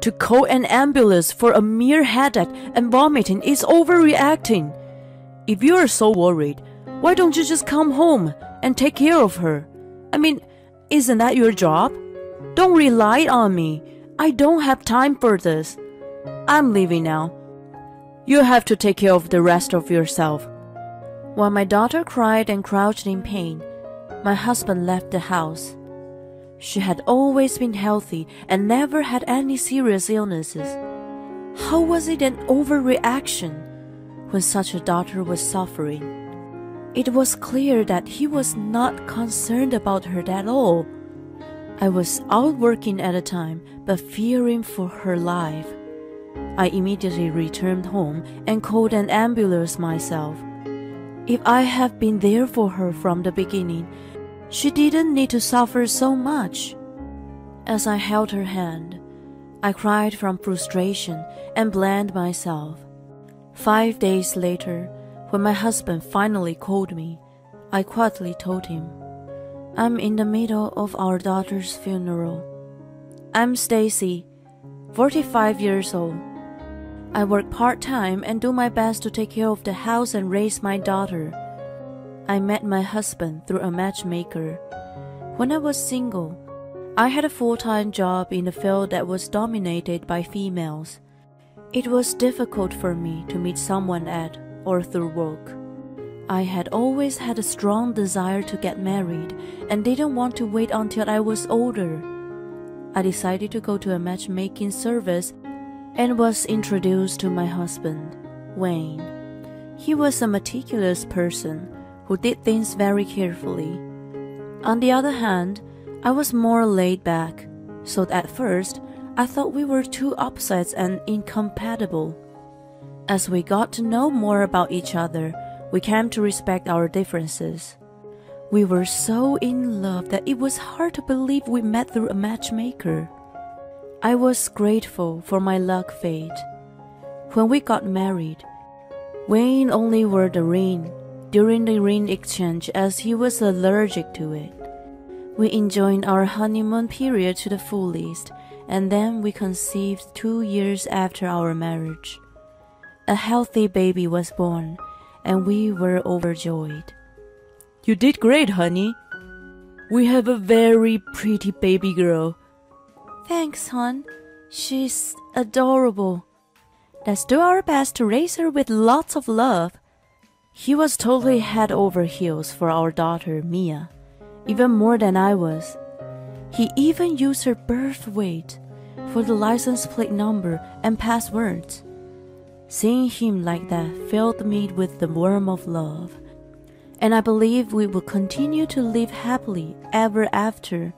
To call an ambulance for a mere headache and vomiting is overreacting. If you are so worried, why don't you just come home and take care of her? I mean, isn't that your job? Don't rely on me. I don't have time for this. I'm leaving now. You have to take care of the rest of yourself." While my daughter cried and crouched in pain, my husband left the house. She had always been healthy and never had any serious illnesses. How was it an overreaction when such a daughter was suffering? It was clear that he was not concerned about her at all. I was out working at the time, but fearing for her life. I immediately returned home and called an ambulance myself. If I had been there for her from the beginning, she didn't need to suffer so much. As I held her hand, I cried from frustration and blamed myself. 5 days later, when my husband finally called me, I quietly told him, "I'm in the middle of our daughter's funeral. I'm Stacy, 45 years old. I work part-time and do my best to take care of the house and raise my daughter. I met my husband through a matchmaker. When I was single, I had a full-time job in a field that was dominated by females. It was difficult for me to meet someone at or through work. I had always had a strong desire to get married and didn't want to wait until I was older. I decided to go to a matchmaking service and was introduced to my husband, Wayne. He was a meticulous person who did things very carefully. On the other hand, I was more laid back, so at first I thought we were two opposites and incompatible. As we got to know more about each other, we came to respect our differences. We were so in love that it was hard to believe we met through a matchmaker. I was grateful for my luck fate. When we got married, Wayne only wore the ring during the ring exchange as he was allergic to it. We enjoyed our honeymoon period to the fullest, and then we conceived 2 years after our marriage. A healthy baby was born, and we were overjoyed. "You did great, honey. We have a very pretty baby girl." "Thanks, hon. She's adorable. Let's do our best to raise her with lots of love." He was totally head over heels for our daughter, Mia, even more than I was. He even used her birth weight for the license plate number and passwords. Seeing him like that filled me with the warmth of love, and I believe we will continue to live happily ever after.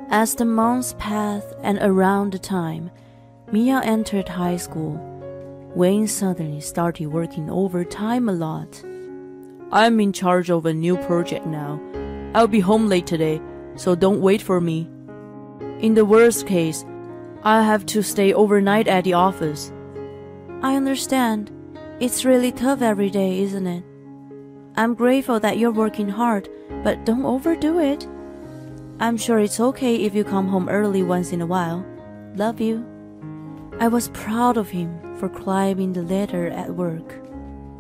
As the months passed and around the time Mia entered high school, Wayne suddenly started working overtime a lot. "I'm in charge of a new project now. I'll be home late today, so don't wait for me. In the worst case, I'll have to stay overnight at the office." "I understand. It's really tough every day, isn't it? I'm grateful that you're working hard, but don't overdo it. I'm sure it's okay if you come home early once in a while. Love you." I was proud of him for climbing the ladder at work.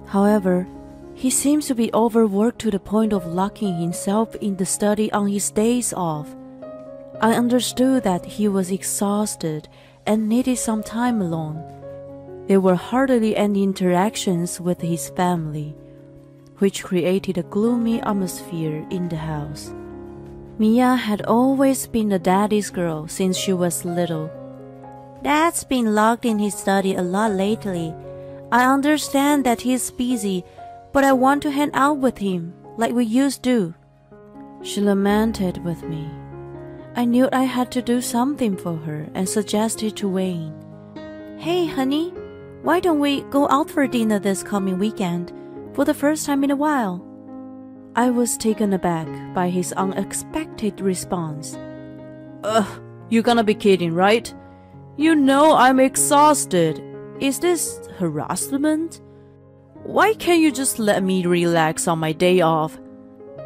However, he seems to be overworked to the point of locking himself in the study on his days off. I understood that he was exhausted and needed some time alone. There were hardly any interactions with his family, which created a gloomy atmosphere in the house. Mia had always been a daddy's girl since she was little. "Dad's been locked in his study a lot lately. I understand that he's busy, but I want to hang out with him like we used to," she lamented with me. I knew I had to do something for her and suggested to Wayne, "Hey, honey, why don't we go out for dinner this coming weekend for the first time in a while?" I was taken aback by his unexpected response. "You're gonna be kidding, right? You know I'm exhausted. Is this harassment? Why can't you just let me relax on my day off?"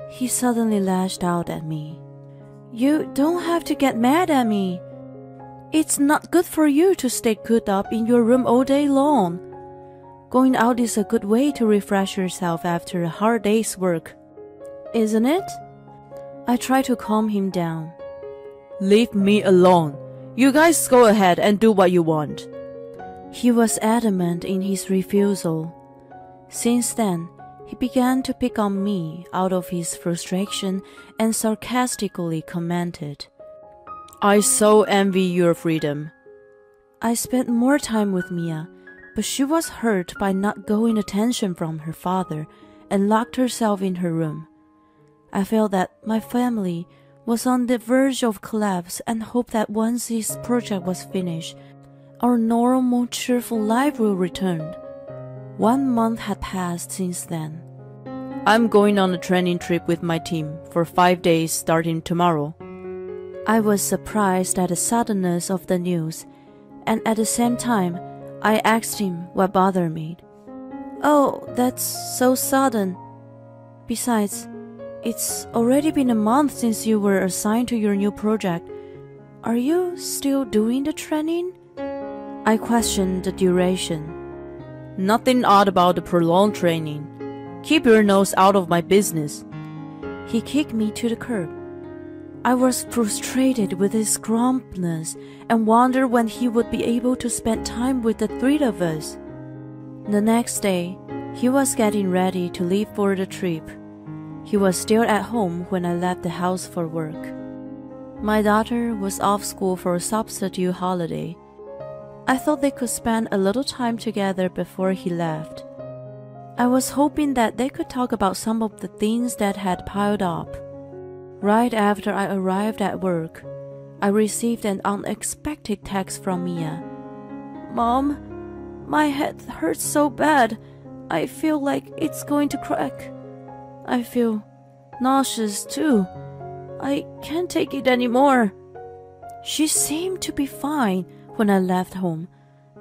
He suddenly lashed out at me. "You don't have to get mad at me. It's not good for you to stay cooped up in your room all day long. Going out is a good way to refresh yourself after a hard day's work, isn't it? I try to calm him down. Leave me alone. You guys go ahead and do what you want. He was adamant in his refusal. Since then, he began to pick on me out of his frustration and sarcastically commented, I so envy your freedom. I spent more time with Mia, but she was hurt by not getting attention from her father and locked herself in her room. I felt that my family was on the verge of collapse and hoped that once this project was finished, our normal, cheerful life will return. 1 month had passed since then. I'm going on a training trip with my team for 5 days starting tomorrow. I was surprised at the suddenness of the news, and at the same time, I asked him what bothered me. Oh, that's so sudden. Besides, it's already been a month since you were assigned to your new project. Are you still doing the training? I questioned the duration. Nothing odd about the prolonged training. Keep your nose out of my business. He kicked me to the curb. I was frustrated with his grumpiness and wondered when he would be able to spend time with the three of us. The next day, he was getting ready to leave for the trip. He was still at home when I left the house for work. My daughter was off school for a substitute holiday. I thought they could spend a little time together before he left. I was hoping that they could talk about some of the things that had piled up. Right after I arrived at work, I received an unexpected text from Mia. Mom, my head hurts so bad. I feel like it's going to crack. I feel nauseous too. I can't take it anymore. She seemed to be fine when I left home,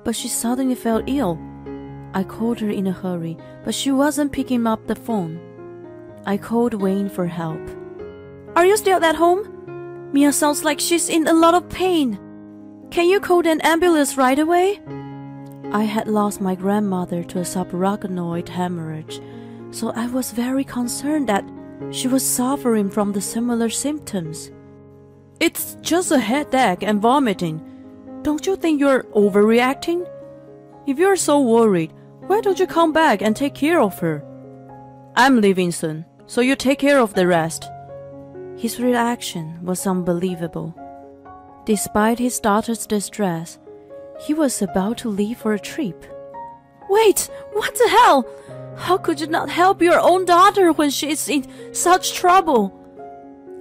but she suddenly felt ill. I called her in a hurry, but she wasn't picking up the phone. I called Wayne for help. Are you still at home? Mia sounds like she's in a lot of pain. Can you call an ambulance right away? I had lost my grandmother to a subarachnoid hemorrhage, so I was very concerned that she was suffering from the similar symptoms. It's just a headache and vomiting. Don't you think you're overreacting? If you're so worried, why don't you come back and take care of her? I'm leaving soon, so you take care of the rest. His reaction was unbelievable. Despite his daughter's distress, he was about to leave for a trip. Wait, what the hell? How could you not help your own daughter when she is in such trouble?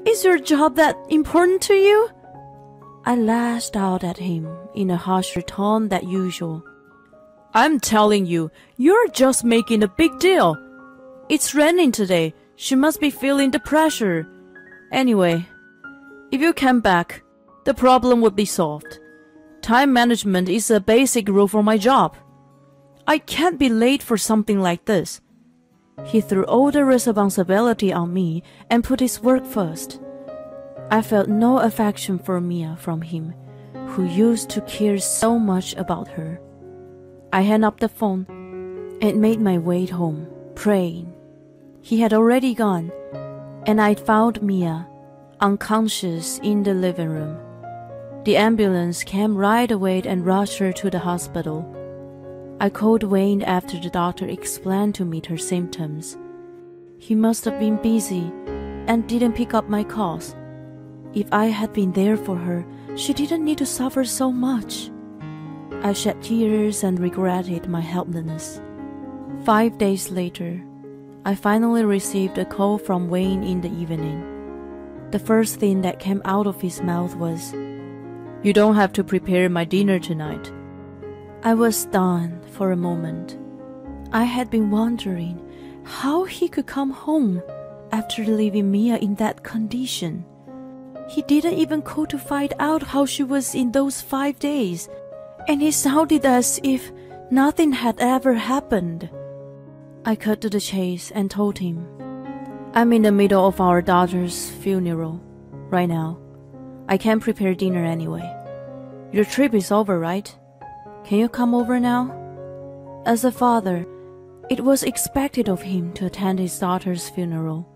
Is your job that important to you? I lashed out at him in a harsher tone than usual. I'm telling you, you're just making a big deal. It's raining today. She must be feeling the pressure. Anyway, if you came back, the problem would be solved. Time management is a basic rule for my job. I can't be late for something like this. He threw all the responsibility on me and put his work first. I felt no affection for Mia from him, who used to care so much about her. I hung up the phone and made my way home, praying. He had already gone, and I found Mia unconscious in the living room. The ambulance came right away and rushed her to the hospital. I called Wayne after the doctor explained to me her symptoms. He must have been busy and didn't pick up my calls. If I had been there for her, she didn't need to suffer so much. I shed tears and regretted my helplessness. 5 days later, I finally received a call from Wayne in the evening. The first thing that came out of his mouth was, "You don't have to prepare my dinner tonight." I was stunned for a moment. I had been wondering how he could come home after leaving Mia in that condition. He didn't even call to find out how she was in those 5 days, and it sounded as if nothing had ever happened. I cut to the chase and told him, "I'm in the middle of our daughter's funeral right now. I can't prepare dinner anyway. Your trip is over, right? Can you come over now? As a father, it was expected of him to attend his daughter's funeral.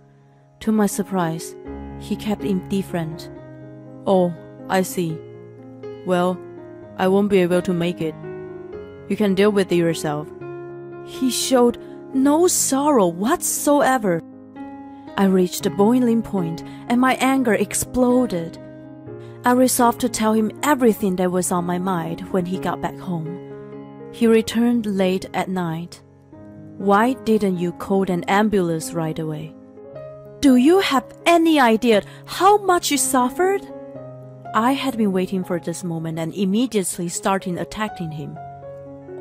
To my surprise, he kept indifferent. Oh, I see. Well, I won't be able to make it. You can deal with it yourself. He showed no sorrow whatsoever. I reached the boiling point and my anger exploded. I resolved to tell him everything that was on my mind when he got back home. He returned late at night. Why didn't you call an ambulance right away? Do you have any idea how much you suffered? I had been waiting for this moment and immediately started attacking him.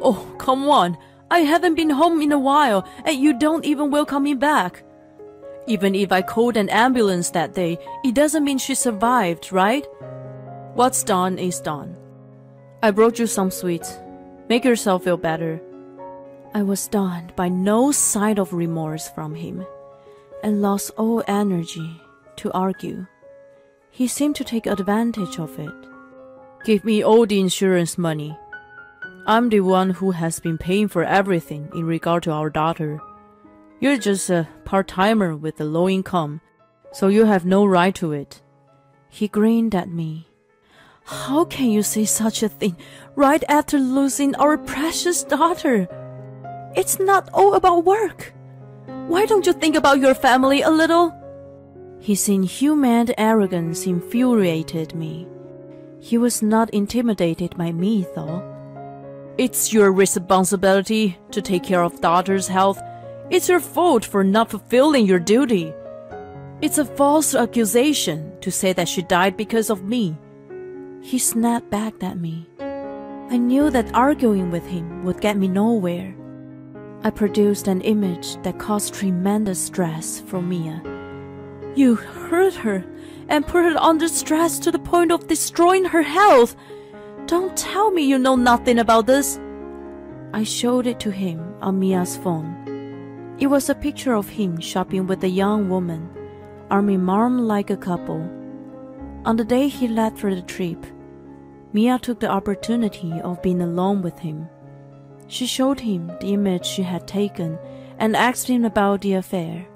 Oh, come on. I haven't been home in a while and you don't even welcome me back. Even if I called an ambulance that day, it doesn't mean she survived, right? What's done is done. I brought you some sweets. Make yourself feel better. I was stunned by no sign of remorse from him and lost all energy to argue. He seemed to take advantage of it. Give me all the insurance money. I'm the one who has been paying for everything in regard to our daughter. You're just a part-timer with a low income, so you have no right to it. He grinned at me. How can you say such a thing right after losing our precious daughter? It's not all about work. Why don't you think about your family a little? His inhuman arrogance infuriated me. He was not intimidated by me, though. It's your responsibility to take care of daughter's health. It's your fault for not fulfilling your duty. It's a false accusation to say that she died because of me. He snapped back at me. I knew that arguing with him would get me nowhere. I produced an image that caused tremendous stress for Mia. You hurt her and put her under stress to the point of destroying her health. Don't tell me you know nothing about this. I showed it to him on Mia's phone. It was a picture of him shopping with a young woman, arm in arm like a couple. On the day he left for the trip, Mia took the opportunity of being alone with him. She showed him the image she had taken and asked him about the affair.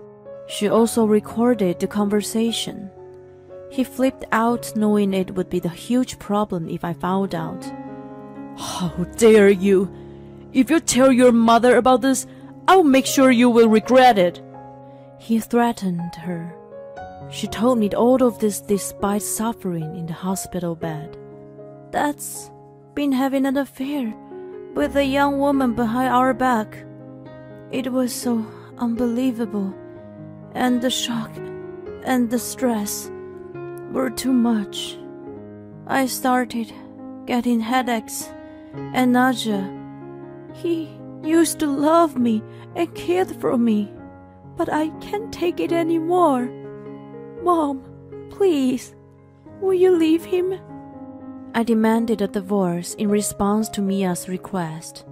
She also recorded the conversation. He flipped out knowing it would be the huge problem if I found out. How dare you! If you tell your mother about this, I'll make sure you will regret it. He threatened her. She told me all of this despite suffering in the hospital bed. That's been having an affair with a young woman behind our back. It was so unbelievable, and the shock and the stress were too much. I started getting headaches and nausea. He used to love me and cared for me, but I can't take it anymore. Mom, please, will you leave him? I demanded a divorce in response to Mia's request.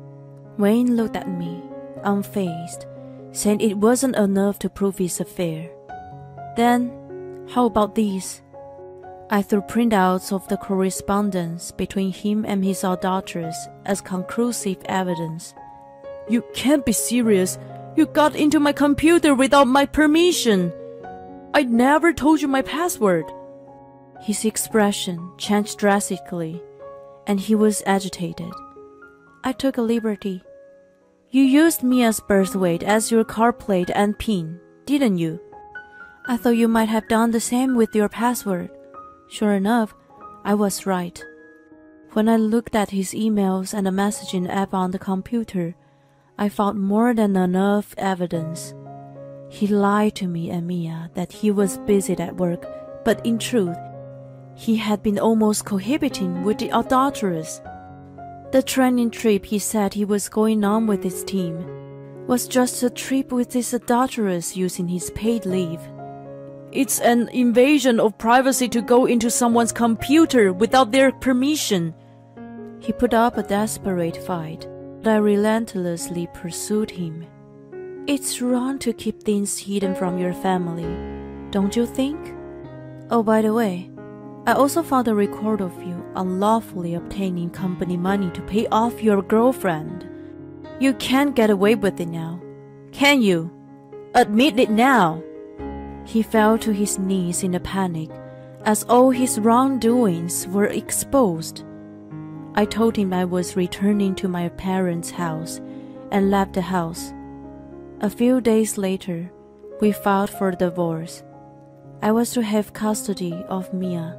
Wayne looked at me, unfazed, saying it wasn't enough to prove his affair. Then, how about these? I threw printouts of the correspondence between him and his adulteress as conclusive evidence. You can't be serious. You got into my computer without my permission. I never told you my password. His expression changed drastically, and he was agitated. I took a liberty. You used Mia's birth weight as your car plate and PIN, didn't you? I thought you might have done the same with your password. Sure enough, I was right. When I looked at his emails and the messaging app on the computer, I found more than enough evidence. He lied to me and Mia that he was busy at work, but in truth, he had been almost cohabiting with the adulteress. The training trip he said he was going on with his team was just a trip with his adulteress using his paid leave. It's an invasion of privacy to go into someone's computer without their permission. He put up a desperate fight, but I relentlessly pursued him. It's wrong to keep things hidden from your family, don't you think? Oh, by the way, I also found a record of you unlawfully obtaining company money to pay off your girlfriend. You can't get away with it now, can you? Admit it now." He fell to his knees in a panic, as all his wrongdoings were exposed. I told him I was returning to my parents' house and left the house. A few days later, we filed for divorce. I was to have custody of Mia.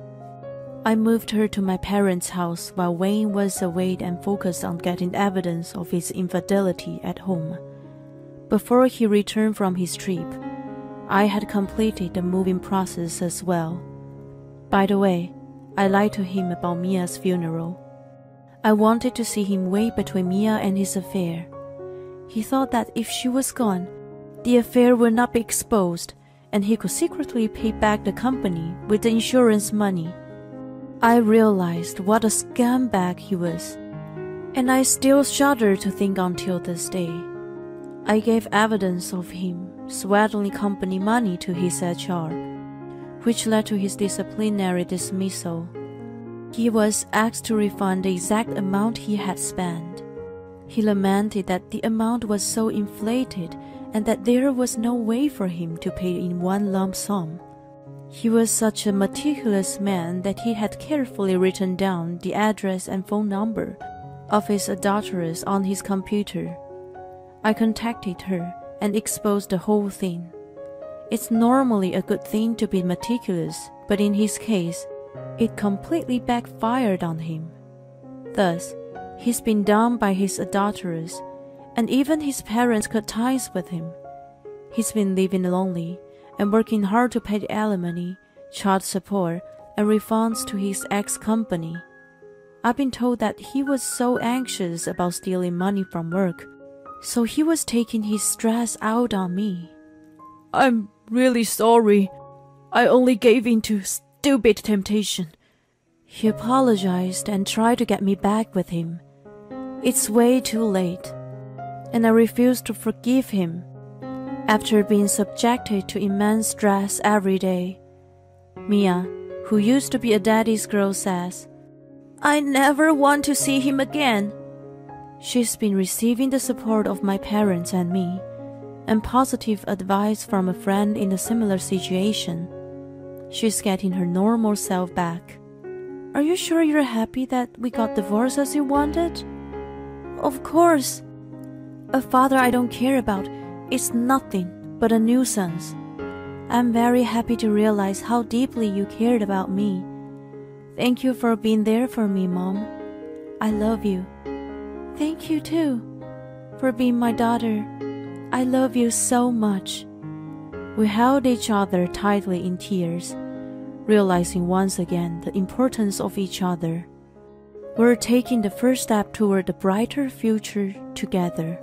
I moved her to my parents' house while Wayne was away and focused on getting evidence of his infidelity at home. Before he returned from his trip, I had completed the moving process as well. By the way, I lied to him about Mia's funeral. I wanted to see him weigh between Mia and his affair. He thought that if she was gone, the affair would not be exposed, and he could secretly pay back the company with the insurance money. I realized what a scumbag he was, and I still shudder to think until this day. I gave evidence of him swindling company money to his HR, which led to his disciplinary dismissal. He was asked to refund the exact amount he had spent. He lamented that the amount was so inflated and that there was no way for him to pay in one lump sum. He was such a meticulous man that he had carefully written down the address and phone number of his adulteress on his computer. I contacted her and exposed the whole thing. It's normally a good thing to be meticulous, but in his case, it completely backfired on him. Thus, he's been dumped by his adulteress, and even his parents cut ties with him. He's been living lonely and working hard to pay the alimony, child support, and refunds to his ex-company. I've been told that he was so anxious about stealing money from work, so he was taking his stress out on me. "I'm really sorry. I only gave in to stupid temptation." He apologized and tried to get me back with him. It's way too late, and I refuse to forgive him after being subjected to immense stress every day. Mia, who used to be a daddy's girl, says, "I never want to see him again." She's been receiving the support of my parents and me, and positive advice from a friend in a similar situation. She's getting her normal self back. "Are you sure you're happy that we got divorced as you wanted?" "Of course. A father I don't care about is nothing but a nuisance. I'm very happy to realize how deeply you cared about me. Thank you for being there for me, Mom. I love you." "Thank you too, for being my daughter. I love you so much." We held each other tightly in tears, realizing once again the importance of each other. We're taking the first step toward a brighter future together.